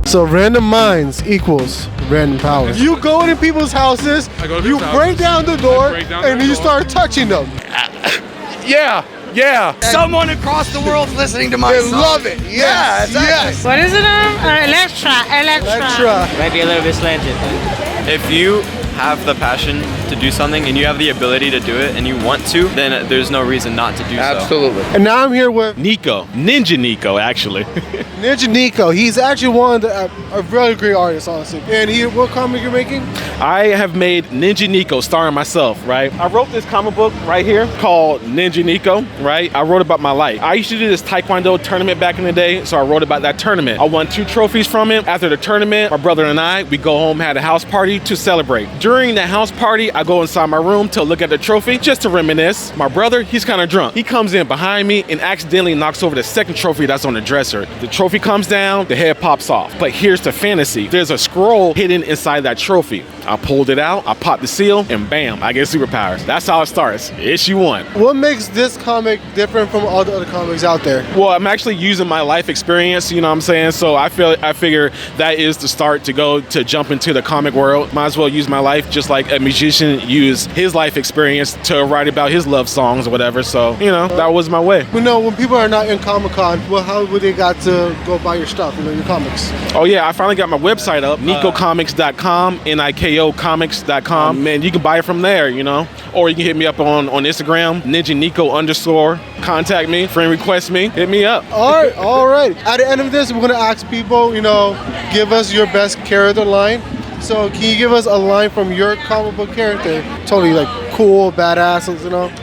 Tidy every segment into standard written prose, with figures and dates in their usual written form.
So random minds equals random power. You go into people's houses, you break down the door, and you start touching them. Yeah. Someone across the world's listening to my song. They love it. Yes. Yes. What is it? Electra. Might be a little bit slanted. If you have the passion to do something and you have the ability to do it and you want to, then there's no reason not to do so. Absolutely. And now I'm here with Nico. Ninja Nico, actually. Ninja Nico. He's actually one of a really great artist, honestly. And what comic you're making? I have made Ninja Nico starring myself, right? I wrote this comic book right here called Ninja Nico, right? I wrote about my life. I used to do this Taekwondo tournament back in the day, so I wrote about that tournament. I won 2 trophies from it. After the tournament, my brother and I, we go home, had a house party to celebrate. During the house party, I go inside my room to look at the trophy just to reminisce. My brother, he's kind of drunk. He comes in behind me and accidentally knocks over the second trophy that's on the dresser. The trophy comes down, the head pops off. But here's the fantasy. There's a scroll hidden inside that trophy. I pulled it out, I popped the seal, and bam, I get superpowers. That's how it starts. Issue 1. What makes this comic different from all the other comics out there? Well, I'm actually using my life experience, you know what I'm saying? So I figure that is the start to jump into the comic world. Might as well use my life just like a musician used his life experience to write about his love songs or whatever. So, you know, that was my way. You know, when people are not in Comic-Con, well, how would they got to go buy your stuff, your comics? Oh yeah, I finally got my website up, nicocomics.com, nikocomics.com. Man, you can buy it from there, you know? Or you can hit me up on Instagram, Ninja Nico _ contact me, friend request me, hit me up. All right. At the end of this, we're gonna ask people, give us your best character line. So can you give us a line from your comic book character? Totally like cool, badass,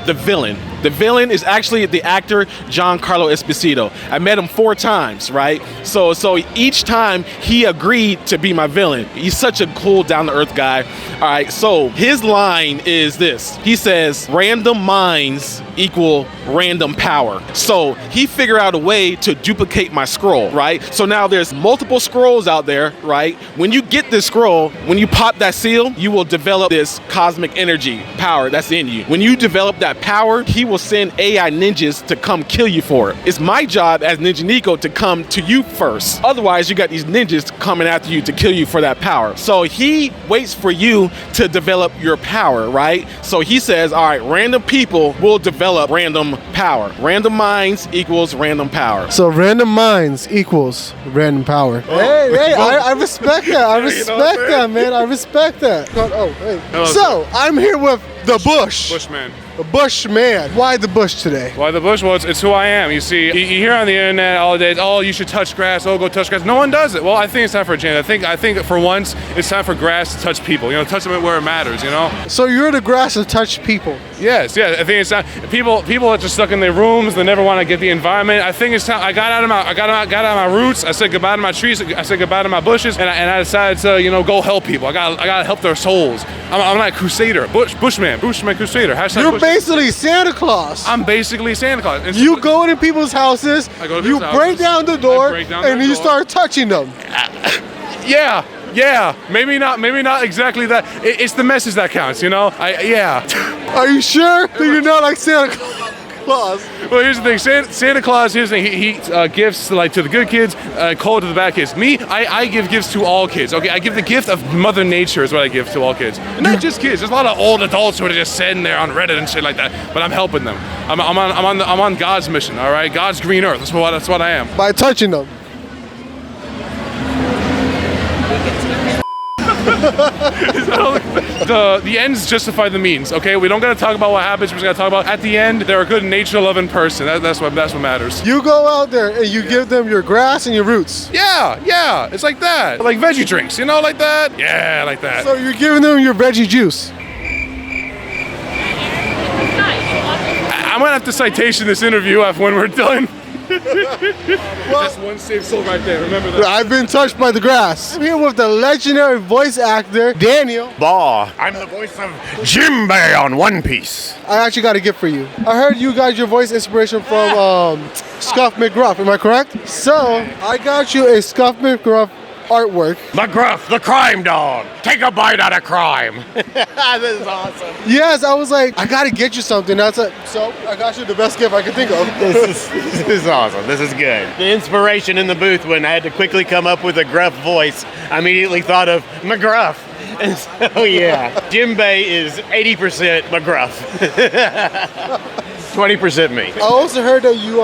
The villain. The villain is actually the actor Giancarlo Esposito. I met him 4 times, right? So each time he agreed to be my villain. He's such a cool, down-to-earth guy. All right, so his line is this. He says, random minds equal random power. So he figured out a way to duplicate my scroll, right? So now there's multiple scrolls out there, right? When you get this scroll, when you pop that seal, you will develop this cosmic energy power that's in you. When you develop that power, he will send AI ninjas to come kill you for it. It's my job as Ninja Nico to come to you first. Otherwise, you got these ninjas coming after you to kill you for that power. So he waits for you to develop your power, right? So he says, all right, random people will develop random power. Random minds equals random power. So random minds equals random power. Hey, I respect that. I respect that, man. I respect that. Oh, hey. Hello, so I'm here with the Bush. Bushman. The Bushman. Why the Bush today? Why the Bush? Well, it's who I am. You see, you hear on the internet all the days, oh, you should touch grass, oh, go touch grass. No one does it. Well, I think it's time for a change. I think for once, it's time for grass to touch people. Touch them where it matters, So you're the grass to touch people? Yes, I think it's time. People are just stuck in their rooms. They never want to get the environment. I think it's time. I got out of my roots. I said goodbye to my trees. I said goodbye to my bushes, and I decided to, go help people. I gotta help their souls. I'm like crusader, Bushman crusader. Hashtag You're Bushman. Basically Santa Claus. I'm basically Santa Claus. And you go into people's houses, you break down the door, and you start touching them. Yeah. Maybe not exactly that. It's the message that counts, Yeah. Are you sure that you're not like Santa Claus? Well, here's the thing. Santa Claus, here's the thing. He gives to the good kids, cold to the bad kids. Me, I give gifts to all kids. Okay, I give the gift of Mother Nature is what I give to all kids. And not just kids. There's a lot of old adults who are just sitting there on Reddit and shit like that. But I'm helping them. I'm on God's mission. All right, God's green earth. That's what I am. By touching them. The ends justify the means, okay? We don't gotta talk about what happens, we just gotta talk about at the end, they're a good nature-loving person. That's what matters. You go out there and you give them your grass and your roots. Yeah, it's like that. Like veggie drinks, like that? Yeah, like that. So you're giving them your veggie juice. I'm gonna have to citation this interview when we're done. Well, that's one safe soul right there, remember that. I've been touched by the grass. I'm here with the legendary voice actor, Daniel. I'm the voice of Jimbei on One Piece. I actually got a gift for you. I heard you got your voice inspiration from Scuff McGruff, am I correct? So, I got you a Scuff McGruff artwork. McGruff, the crime dog. Take a bite out of crime. This is awesome. Yes, I was like, I gotta get you something. That's it. So I got you the best gift I could think of. This is awesome. This is good. The inspiration in the booth when I had to quickly come up with a gruff voice, I immediately thought of McGruff. And so, yeah, Jimbei is 80% McGruff. 20% me. I also heard that you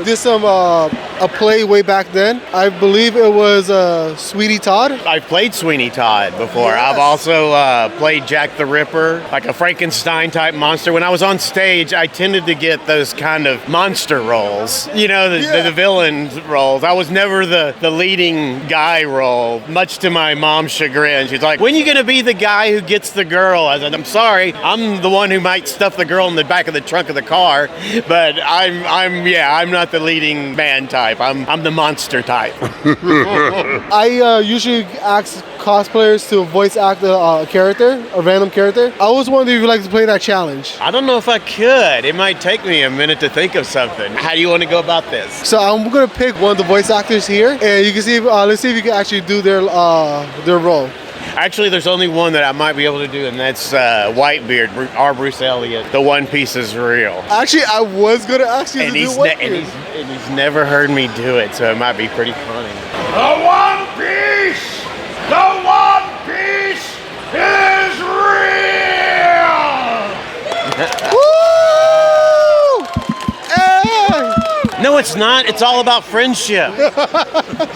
did some a play way back then. I believe it was Sweetie Todd. I've played Sweeney Todd before. Yes. I've also played Jack the Ripper, like a Frankenstein type monster. When I was on stage, I tended to get those kind of monster roles. You know, the villain roles. I was never the leading guy role, much to my mom's chagrin. She's like, when are you going to be the guy who gets the girl? I said, I'm sorry. I'm the one who might stuff the girl in the back of the trunk of the car, but I'm not the leading man type. I'm the monster type. I usually ask cosplayers to voice act a character, a random character. I was wondering if you'd like to play that challenge. I don't know if I could. It might take me a minute to think of something. How do you want to go about this? So I'm gonna pick one of the voice actors here, and you can see. Let's see if you can actually do their role. Actually, there's only one that I might be able to do, and that's Whitebeard, our Bruce Elliott. The One Piece is real. Actually, I was gonna ask you And to he's, do one. and he's never heard me do it, so it might be pretty funny. The One Piece! The One Piece is real! Woo! Hey! No, it's not. It's all about friendship.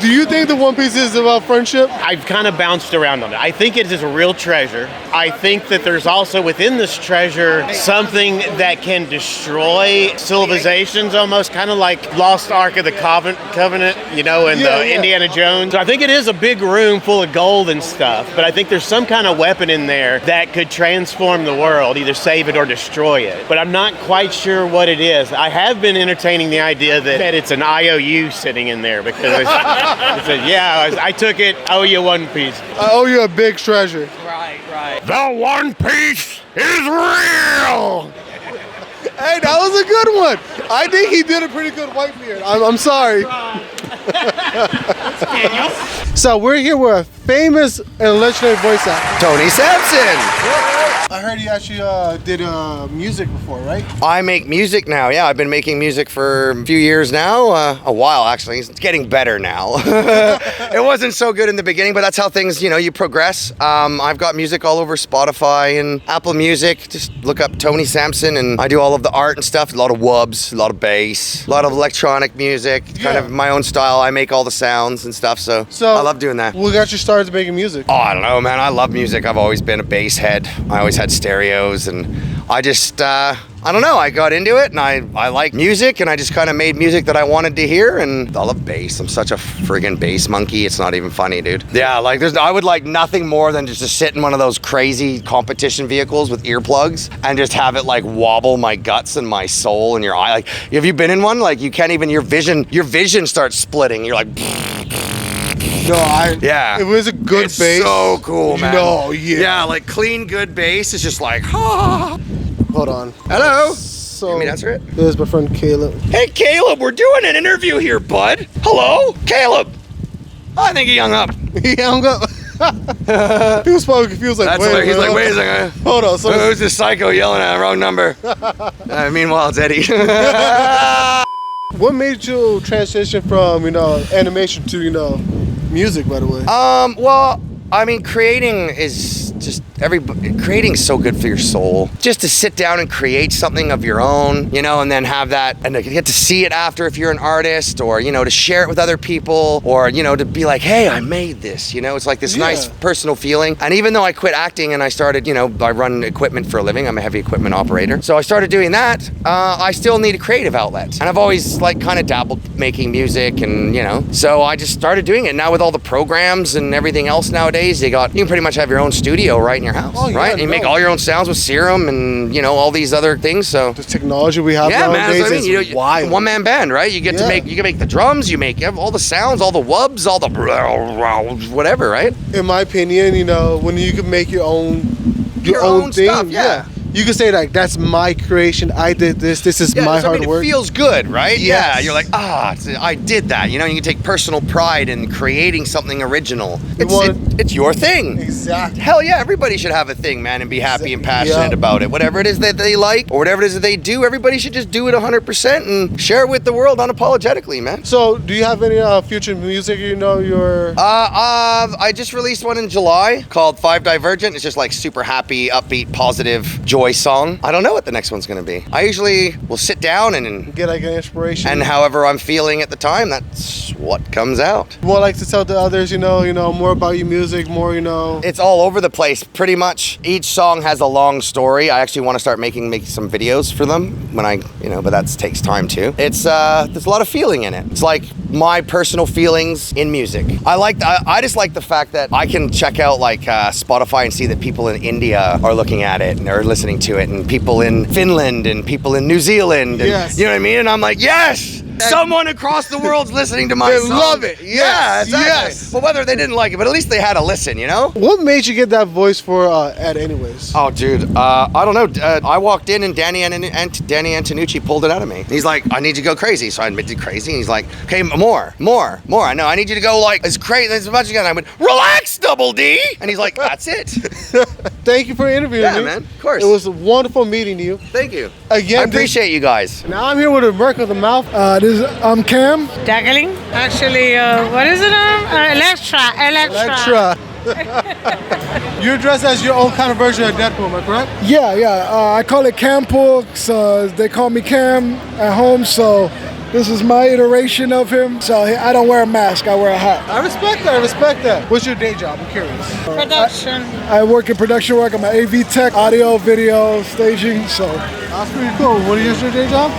Do you think the One Piece is about friendship? I've kind of bounced around on it. I think it is a real treasure. I think that there's also within this treasure something that can destroy civilizations, almost kind of like Lost Ark of the Covenant, you know, and Indiana Jones. So I think it is a big room full of gold and stuff, but I think there's some kind of weapon in there that could transform the world, either save it or destroy it. But I'm not quite sure what it is. I have been entertaining the idea that it's an IOU sitting in there because I took it, I owe you one piece. I owe you a big treasure. Right. The One Piece is real! Hey, that was a good one. I think he did a pretty good Whitebeard. I'm sorry. So we're here with a famous and legendary voice actor. Tony Sampson. I heard you actually did music before, right? I make music now. Yeah, I've been making music for a few years now. A while, actually. It's getting better now. It wasn't so good in the beginning, but that's how things, you progress. I've got music all over Spotify and Apple Music. Just look up Tony Sampson, and I do all of the art and stuff. A lot of wubs, a lot of bass, a lot of electronic music. Kind of my own style. I make all the sounds and stuff, so I love doing that. What got you started making music? Oh, I don't know, man. I love music. I've always been a bass head. I always had stereos, and I just, I don't know. I got into it, and I like music, and I just kind of made music that I wanted to hear, and I love bass. I'm such a friggin' bass monkey. It's not even funny, dude. Yeah, like I would like nothing more than just to sit in one of those crazy competition vehicles with earplugs and just have it like wobble my guts and my soul and your eye. Like, have you been in one? Like, you can't even, your vision starts splitting. You're like, No, yeah. It was a good It's bass. so cool, man. No, yeah. Yeah, like clean, good bass is just like, ah. Hold on. Hello. So, Let me answer it. This is my friend Caleb. Hey, Caleb, we're doing an interview here, bud. Hello, Caleb. I think he hung up. He hung up. He was probably confused. Like, He's like, wait a second. Hold on. So Who's this psycho yelling at the wrong number? Meanwhile, it's Eddie. what made you transition from animation to music? By the way. Well, I mean, creating is just creating's so good for your soul. Just to sit down and create something of your own, and then have that, and to get to see it after if you're an artist, or to share it with other people, or to be like, hey, I made this. It's like this nice personal feeling. And even though I quit acting and I started, I run equipment for a living. I'm a heavy equipment operator. So I started doing that. I still need a creative outlet, and I've always kind of dabbled making music, and so I just started doing it. Now with all the programs and everything else nowadays, you can pretty much have your own studio right in your house. Right? And you make all your own sounds with Serum and, all these other things. So the technology we have nowadays is wild. One-man band, right? You can make the drums, you make all the sounds, all the wubs, all the whatever, right? In my opinion, when you can make your own thing, stuff, yeah. you can say like that's my creation. I did this. This is my hard it work. feels good, right? Yes. Yeah, you're like, I did that. You know, you can take personal pride in creating something original. It's your thing. Exactly. Hell yeah, everybody should have a thing, man, and be happy and passionate about it. Whatever it is that they like or whatever it is that they do, everybody should just do it 100% and share it with the world unapologetically, man. So, do you have any future music? You know, your I just released one in July called 5 Divergent. It's just like super happy, upbeat, positive joy song. I don't know what the next one's gonna be. I usually will sit down and get like an inspiration. And however I'm feeling at the time, that's what comes out. More like to tell the others, you know, more about your music, more, you know. It's all over the place, pretty much. Each song has a long story. I actually want to start making some videos for them when I, but that takes time too. It's there's a lot of feeling in it. It's like my personal feelings in music. I just like the fact that I can check out like Spotify and see that people in India are looking at it and are listening to it, and people in Finland and people in New Zealand. And, yes. You know what I mean? And I'm like, yes! Someone across the world's listening to my they song. love it. Yes. Yeah, exactly. Yes. Well, whether they didn't like it, but at least they had a listen, you know? What made you get that voice for Ed anyways? Oh, dude, I don't know. I walked in and Danny Antonucci pulled it out of me. He's like, I need you to go crazy. So I admitted crazy. And he's like, okay, more. I know. I need you to go like as crazy as much as you can. I went, relax, Double D. And he's like, that's it. Thank you for interviewing me. Yeah, man. Of course. It was wonderful meeting you. Thank you. Again, I appreciate you guys. Now I'm here with a Merc of the Mouth. I'm Cam. Tackling? Actually, what is it? Electra. You're dressed as your own kind of version of Deadpool, am I correct? Yeah. I call it Campool. They call me Cam at home, so this is my iteration of him. So I don't wear a mask, I wear a hat. I respect that. What's your day job? I'm curious. Production. I work in production work. I'm an AV tech, audio, video, staging, so. That's pretty cool. What is your day job?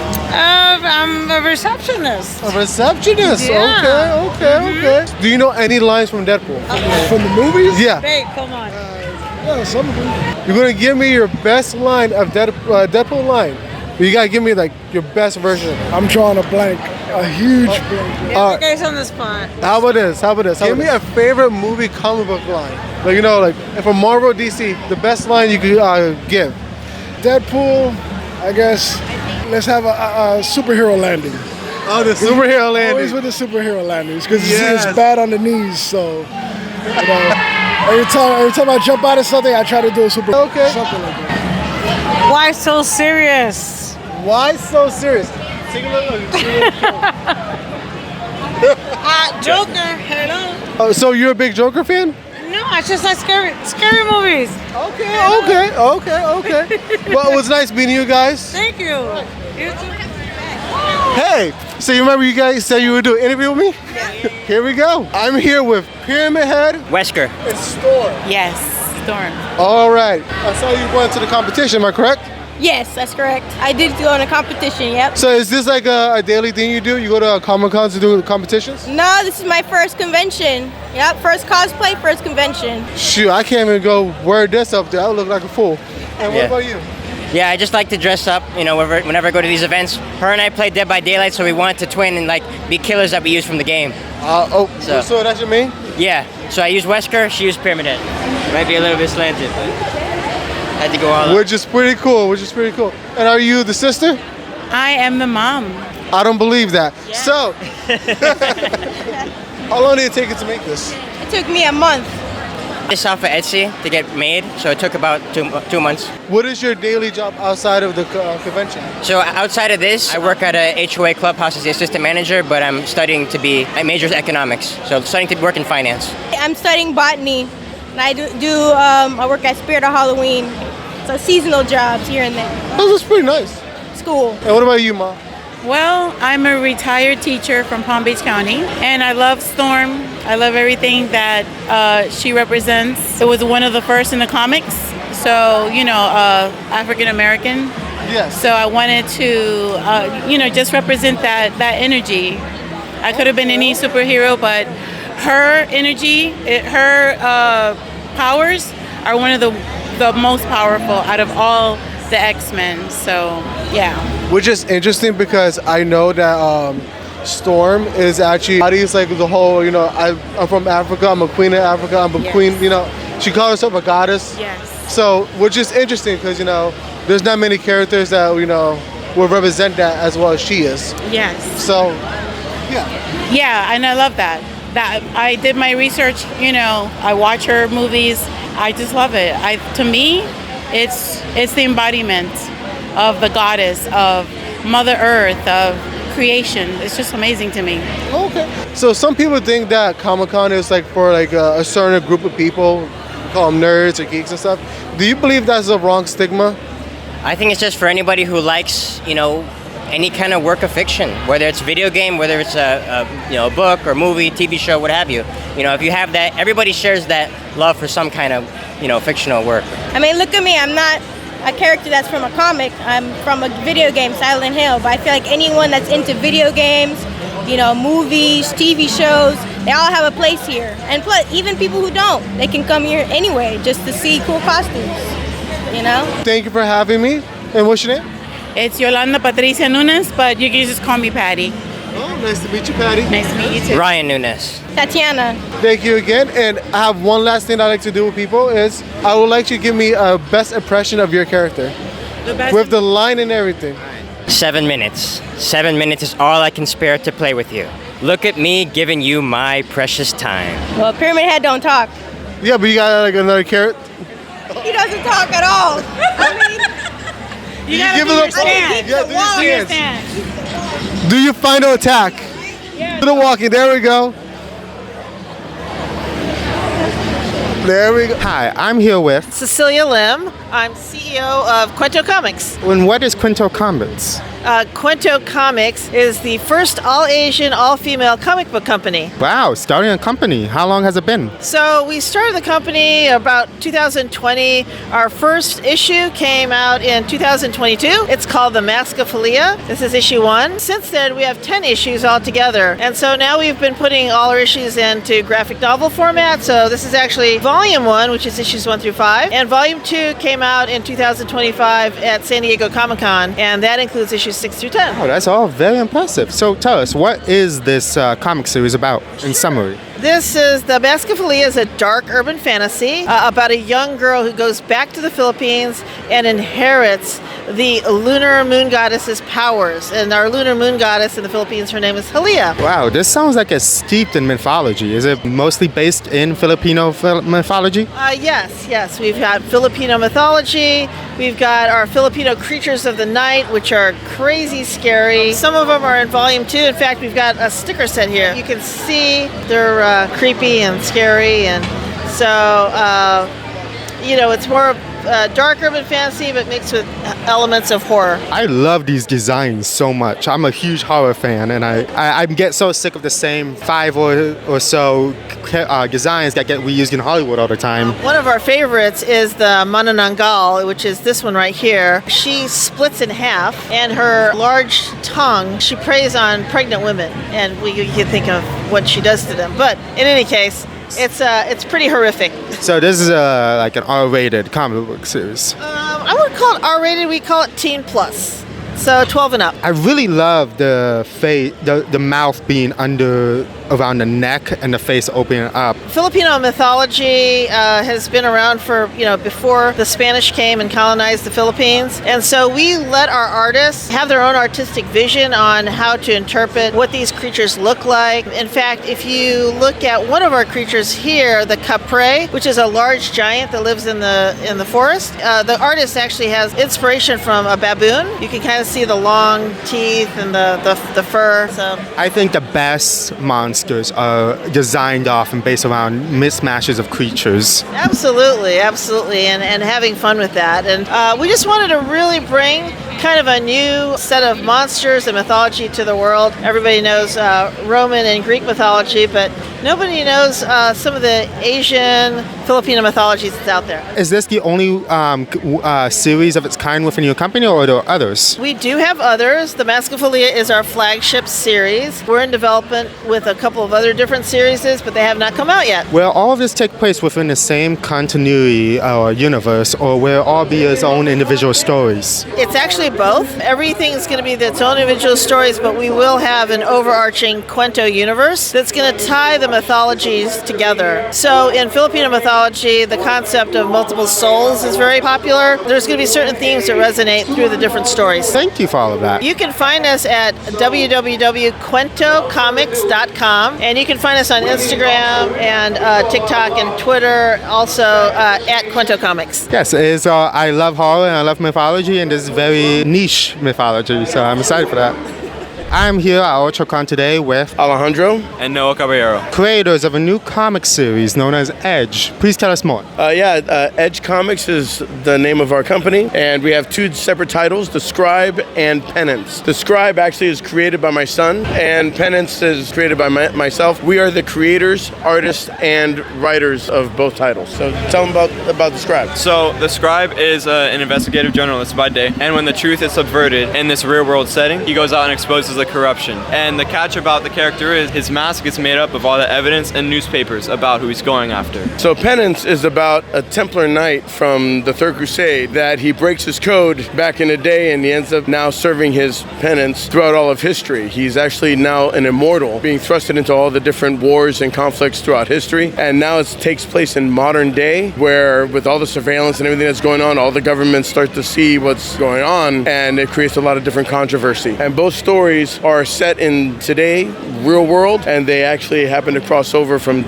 I'm a receptionist. A receptionist? Yeah. Okay. Do you know any lines from Deadpool? From the movies? Yeah. Babe, come on. Yeah, some of them. You're gonna give me your best line of Deadpool line. But you gotta give me like your best version. I'm drawing a blank, a huge blank. Yeah, guys on the spot. How about this? Give me a favorite movie comic book line. Like, like from Marvel, DC, the best line you could give. Deadpool, I guess. Let's have a superhero landing. Oh, the superhero landing. Always with the superhero landings, because it's bad on the knees. So, every time I jump out of something, I try to do a something like that. Why so serious? Why so serious? Take a look. Joker, hello. Oh, so you're a big Joker fan? No, I just like scary movies. Okay. Well, it was nice meeting you guys. Thank you. You too. Hey, so you remember you guys said you would do an interview with me? Yeah. Here we go. I'm here with Pyramid Head. Wesker. And Storm. Yes, Storm. All right. I saw you went to the competition, am I correct? Yes, that's correct. I did go in a competition, yep. So is this like a daily thing you do? You go to Comic-Cons to do competitions? No, this is my first convention. Yep, first cosplay, first convention. Shoot, I can't even go wear this up there. I would look like a fool. And what about you? Yeah, I just like to dress up, whenever I go to these events. Her and I play Dead by Daylight, so we wanted to twin and be killers that we use from the game. So that's your main? Yeah, so I use Wesker, she used Pyramid Head. Might be a little bit slanted, but had to go all out. Which is pretty cool. And are you the sister? I am the mom. I don't believe that. Yeah. So, how long did it take you to make this? It took me a month. This off of Etsy to get made, so it took about 2 months. What is your daily job outside of the convention? So outside of this, I work at a HOA clubhouse as the assistant manager, but I'm studying to be, I major in economics, so studying to work in finance. I'm studying botany, and I work at Spirit of Halloween. So seasonal jobs here and there. Oh, that's pretty nice. School. And what about you, Mom? Well, I'm a retired teacher from Palm Beach County, and I love Storm. I love everything that she represents. It was one of the first in the comics, so, African American. Yes. So I wanted to, just represent that energy. I could have been any superhero, but her energy, her powers are one of the most powerful out of all the X-Men. So, yeah. Which is interesting because I know that Storm is actually, like the whole, I'm from Africa, I'm a queen of Africa, I'm a queen, she calls herself a goddess. Yes. So, which is interesting because, there's not many characters that will represent that as well as she is. Yes. So, Yeah, and I love that. That I did my research. I watch her movies. I just love it. To me, it's the embodiment of the goddess, of Mother Earth, of creation. It's just amazing to me. Okay. So some people think that Comic-Con is like for like a certain group of people, call them nerds or geeks and stuff. Do you believe that's a wrong stigma? I think it's just for anybody who likes, any kind of work of fiction, whether it's video game, whether it's a book or movie, TV show, what have you. If you have that, everybody shares that love for some kind of, fictional work. I mean, look at me. I'm not a character that's from a comic. I'm from a video game, Silent Hill. But I feel like anyone that's into video games, movies, TV shows, they all have a place here. And plus, even people who don't, they can come here anyway just to see cool costumes, Thank you for having me. And what's your name? It's Yolanda Patricia Nunes, but you can just call me Patty. Oh, nice to meet you, Patty. Nice to meet you too. Ryan Nunes. Tatiana. Thank you again. And I have one last thing I like to do with people is I would like you to give me a best impression of your character. With the line and everything. 7 minutes. 7 minutes is all I can spare to play with you. Look at me giving you my precious time. Well, Pyramid Head don't talk. Yeah, but you got like another character. He doesn't talk at all. You gotta give do it your a stance. yeah, do your stance. Stance. Do your final attack. Yeah. Do the walking. There we go. There we go. Hi, I'm here with. Cecilia Lim. I'm CEO of Cuento Comics. And what is Cuento Comics? Cuento Comics is the first all-Asian, all-female comic book company. Wow, starting a company. How long has it been? So we started the company about 2020. Our first issue came out in 2022. It's called The Mask of Halia. This is issue 1. Since then, we have 10 issues altogether. And so now we've been putting all our issues into graphic novel format. So this is actually volume 1, which is issues 1 through 5. And volume 2 came out in 2025 at San Diego Comic-Con. And that includes issues 6 through 10. Oh, that's all very impressive. So tell us, what is this comic series about in summary? This is The Mask of Halia is a dark urban fantasy about a young girl who goes back to the Philippines and inherits the lunar moon goddess's powers. And our lunar moon goddess in the Philippines, her name is Halia. Wow, this sounds like it's steeped in mythology. Is it mostly based in Filipino mythology? Yes. We've got Filipino mythology. We've got our Filipino creatures of the night, which are crazy scary. Some of them are in volume 2. In fact, we've got a sticker set here. You can see they're creepy and scary, and so it's more dark urban fantasy but mixed with elements of horror. I love these designs so much. I'm a huge horror fan, and I get so sick of the same 5 or so designs that we use in Hollywood all the time. One of our favorites is the Manananggal, which is this one right here. She splits in half, and her large tongue, she preys on pregnant women, and you can think of what she does to them. But in any case, it's pretty horrific. So this is like an R-rated comic book series. I wouldn't call it R-rated. We call it teen plus. So 12 and up. I really love the face, the mouth being around the neck and the face opening up. Filipino mythology has been around for, before the Spanish came and colonized the Philippines. And so we let our artists have their own artistic vision on how to interpret what these creatures look like. In fact, if you look at one of our creatures here, the capre, which is a large giant that lives in the forest, the artist actually has inspiration from a baboon. You can kind of see the long teeth and the fur. So I think the best monsters are designed off and based around mismatches of creatures. Absolutely, and having fun with that. And we just wanted to really bring kind of a new set of monsters and mythology to the world. Everybody knows Roman and Greek mythology, but nobody knows some of the Asian, Filipino mythologies that's out there. Is this the only series of its kind within your company, or are there others? We do have others. The Mask of Halia is our flagship series. We're in development with a couple of other different series, but they have not come out yet. Will all of this take place within the same continuity or universe, or will it all be its own individual stories? It's actually both. Everything is going to be its own individual stories, but we will have an overarching Cuento universe that's going to tie the mythologies together. So in Filipino mythology, mythology, the concept of multiple souls is very popular. There's going to be certain themes that resonate through the different stories. Thank you for all of that. You can find us at www.cuentocomics.com, and you can find us on Instagram and TikTok and Twitter, also at Cuento Comics. Yes, I love horror and I love mythology, and this is very niche mythology, so I'm excited for that. I'm here at Ultracon today with Alejandro and Noah Caballero, creators of a new comic series known as Edge. Please tell us more. Edge Comics is the name of our company, and we have two separate titles, The Scribe and Penance. The Scribe actually is created by my son, and Penance is created by myself. We are the creators, artists, and writers of both titles. So tell them about The Scribe. So The Scribe is an investigative journalist by day, and when the truth is subverted in this real-world setting, he goes out and exposes the corruption. And the catch about the character is his mask is made up of all the evidence and newspapers about who he's going after. So Penance is about a Templar knight from the Third Crusade that he breaks his code back in the day, and he ends up now serving his penance throughout all of history. He's actually now an immortal, being thrusted into all the different wars and conflicts throughout history. And now it takes place in modern day, where with all the surveillance and everything that's going on, all the governments start to see what's going on, and it creates a lot of different controversy. And both stories are set in today, real world, and they actually happen to cross over from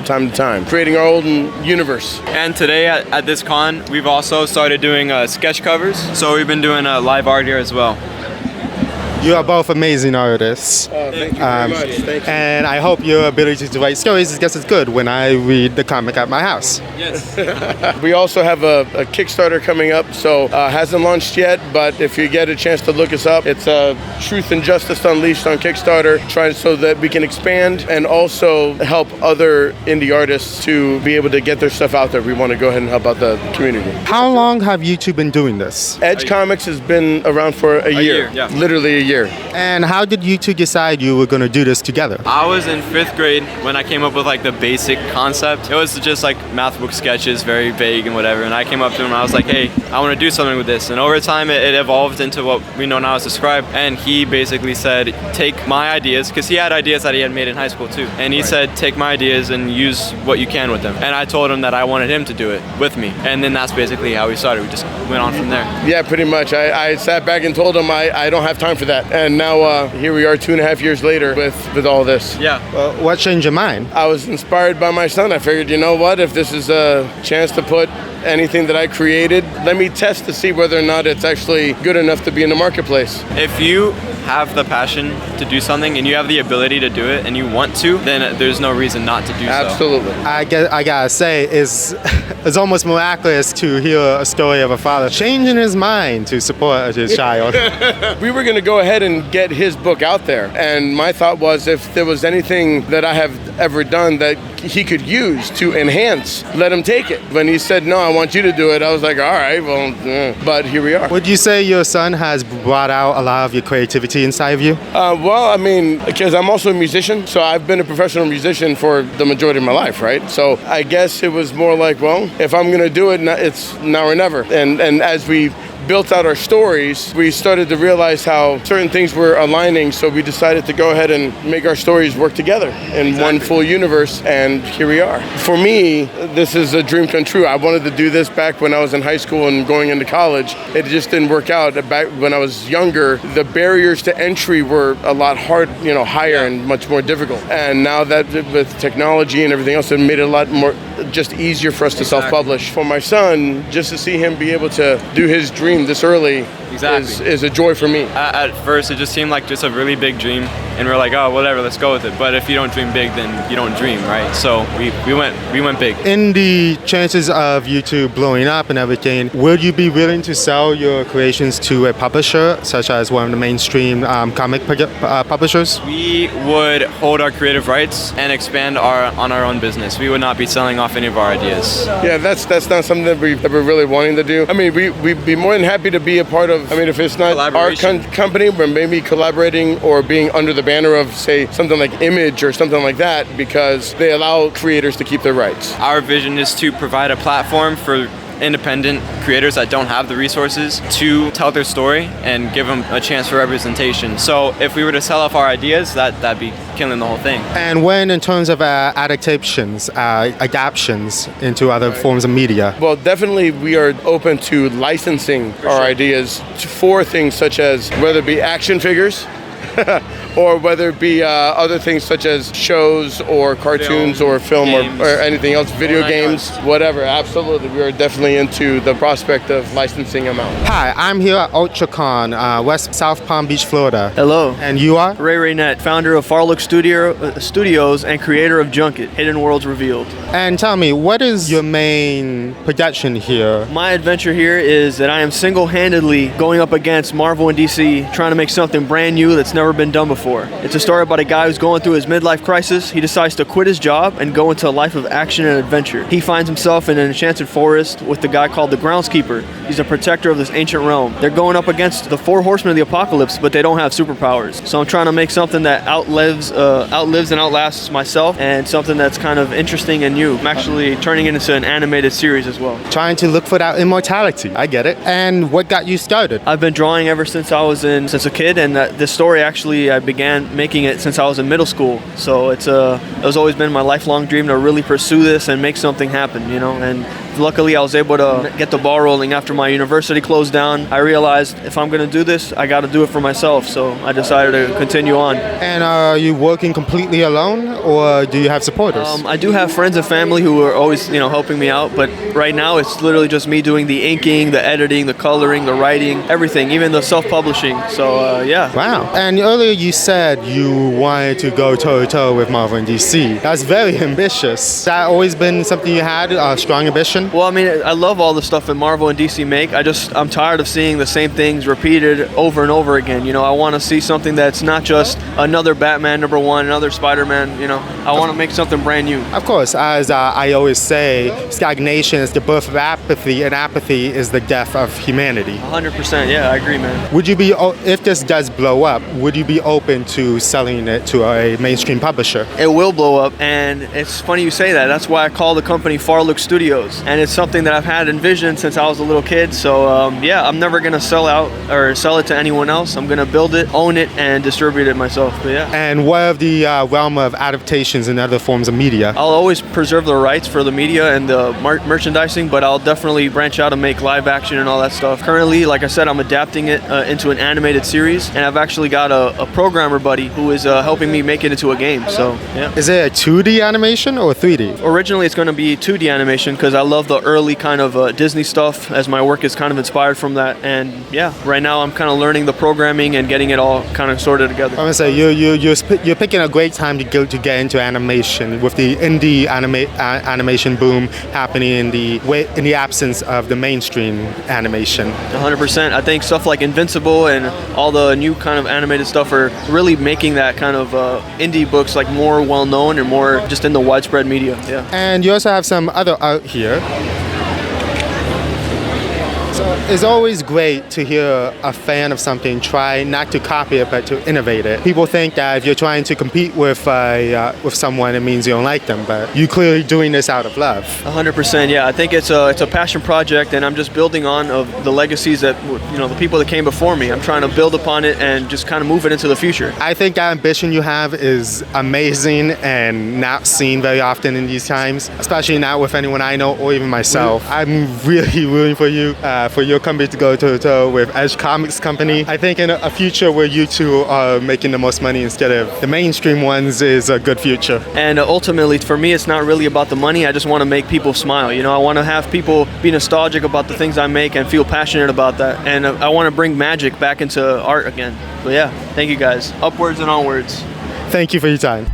time to time, creating our own universe. And today at this con, we've also started doing sketch covers, so we've been doing live art here as well. You are both amazing artists. Thank you very much. Thank you. And I hope your ability to write stories is just as good when I read the comic at my house. Yes. We also have a Kickstarter coming up, so hasn't launched yet, but if you get a chance to look us up, it's Truth and Justice Unleashed on Kickstarter, trying so that we can expand and also help other indie artists to be able to get their stuff out there. We want to go ahead and help out the community. How long have you two been doing this? Edge Comics has been around for a year. Yeah. Literally a year. And how did you two decide you were going to do this together? I was in 5th grade when I came up with like the basic concept. It was just like math book sketches, very vague and whatever. And I came up to him and I was like, hey, I want to do something with this. And over time it evolved into what we know now as The Scribe. And he basically said, take my ideas, because he had ideas that he had made in high school too. And he said, take my ideas and use what you can with them. And I told him that I wanted him to do it with me. And then that's basically how we started. We just went on from there. Yeah, pretty much. I sat back and told him I don't have time for that. And now here we are 2.5 years later with all this. Yeah. What changed your mind? I was inspired by my son. I figured, you know what, if this is a chance to put anything that I created, let me test to see whether or not it's actually good enough to be in the marketplace. If you have the passion to do something and you have the ability to do it and you want to, then there's no reason not to do so. Absolutely. I gotta say, it's almost miraculous to hear a story of a father changing his mind to support his child. We were going to go ahead and get his book out there, and my thought was if there was anything that I have ever done that he could use to enhance, let him take it. When he said, no, I want you to do it, I was like, all right, well, but here we are. Would you say your son has brought out a lot of your creativity inside of you? Well, I mean, because I'm also a musician, so I've been a professional musician for the majority of my life, right? So I guess it was more like, well, if I'm going to do it, it's now or never. And as we built out our stories, we started to realize how certain things were aligning, so we decided to go ahead and make our stories work together in one full universe, and here we are. For me, this is a dream come true. I wanted to do this back when I was in high school and going into college. It just didn't work out. Back when I was younger, the barriers to entry were a lot higher and much more difficult. And now that with technology and everything else, it made it a lot more just easier for us to self-publish. For my son, just to see him be able to do his dream this early is a joy for me. At first, it just seemed like just a really big dream, and we're like, oh, whatever, let's go with it. But if you don't dream big, then you don't dream, right? So we went big. In the chances of you two blowing up and everything, would you be willing to sell your creations to a publisher, such as one of the mainstream comic publishers? We would hold our creative rights and expand on our own business. We would not be selling off any of our ideas. Yeah, that's not something that we're really wanting to do. I mean, we'd be more than happy to be a part of, I mean, if it's not our company, we're maybe collaborating or being under the banner of, say, something like Image or something like that, because they allow creators to keep their rights. Our vision is to provide a platform for independent creators that don't have the resources to tell their story and give them a chance for representation. So if we were to sell off our ideas, that'd be killing the whole thing. And when, in terms of adaptations, adaptions into other forms of media? Well, definitely we are open to licensing our ideas for things such as whether it be action figures or whether it be other things such as shows or cartoons or film or anything else, video games, whatever. Absolutely, we are definitely into the prospect of licensing them out. Hi, I'm here at Ultracon, South Palm Beach, Florida. Hello. And you are? Ray Raynette, founder of Farlook Studios and creator of Junket, Hidden Worlds Revealed. And tell me, what is your main production here? My adventure here is that I am single-handedly going up against Marvel and DC, trying to make something brand new that's never been done before. It's a story about a guy who's going through his midlife crisis. He decides to quit his job and go into a life of action and adventure. He finds himself in an enchanted forest with the guy called the Groundskeeper. He's a protector of this ancient realm. They're going up against the 4 horsemen of the apocalypse, but they don't have superpowers. So I'm trying to make something that outlives and outlasts myself, and something that's kind of interesting and new. I'm actually turning it into an animated series as well. Trying to look for that immortality. I get it. And what got you started? I've been drawing ever since I was since a kid, and this story actually I began making it since I was in middle school. So it was always been my lifelong dream to really pursue this and make something happen, you know. And luckily I was able to get the ball rolling after my university closed down. I realized if I'm going to do this, I got to do it for myself. So I decided to continue on. And are you working completely alone, or do you have supporters? I do have friends and family who are always, helping me out. But right now it's literally just me doing the inking, the editing, the coloring, the writing, everything, even the self-publishing. So yeah. Wow. And earlier you said you wanted to go toe-to-toe with Marvel and DC. That's very ambitious. Has that always been something you had, a strong ambition? Well, I mean, I love all the stuff that Marvel and DC make. I'm tired of seeing the same things repeated over and over again. I want to see something that's not just another Batman #1, another Spider-Man. I want to make something brand new. Of course, as I always say, stagnation is the birth of apathy, and apathy is the death of humanity. 100%, yeah, I agree, man. Would you be, if this does blow up, would you be open to selling it to a mainstream publisher? It will blow up, and it's funny you say that. That's why I call the company Farlook Studios, and it's something that I've had envisioned since I was a little kid. So yeah, I'm never gonna sell out or sell it to anyone else. I'm gonna build it, own it, and distribute it myself. But yeah. And what of the realm of adaptations and other forms of media? I'll always preserve the rights for the media and the merchandising, but I'll definitely branch out and make live action and all that stuff. Currently, like I said, I'm adapting it into an animated series, and I've actually got a programmer buddy who is helping me make it into a game. So yeah. Is it a 2D animation or 3D? Originally, it's going to be 2D animation because I love the early kind of Disney stuff, as my work is kind of inspired from that. And yeah, right now I'm kind of learning the programming and getting it all kind of sorted together. I'm gonna say you're picking a great time to get into animation with the indie animation boom happening in the absence of the mainstream animation. 100%. I think stuff like Invincible and all the new kind of animated stuff are really making that kind of indie books like more well known and more just in the widespread media. Yeah. And you also have some other art here. So it's always great to hear a fan of something try not to copy it but to innovate it. People think that if you're trying to compete with someone, it means you don't like them, but you're clearly doing this out of love. 100%, yeah. I think it's a passion project, and I'm just building on of the legacies that the people that came before me. I'm trying to build upon it and just kind of move it into the future. I think that ambition you have is amazing and not seen very often in these times, especially not with anyone I know or even myself. I'm really rooting for you. For your company to go toe-to-toe with Edge Comics Company. I think in a future where you two are making the most money instead of the mainstream ones is a good future. And ultimately, for me, it's not really about the money. I just want to make people smile. I want to have people be nostalgic about the things I make and feel passionate about that. And I want to bring magic back into art again. But yeah, thank you guys. Upwards and onwards. Thank you for your time.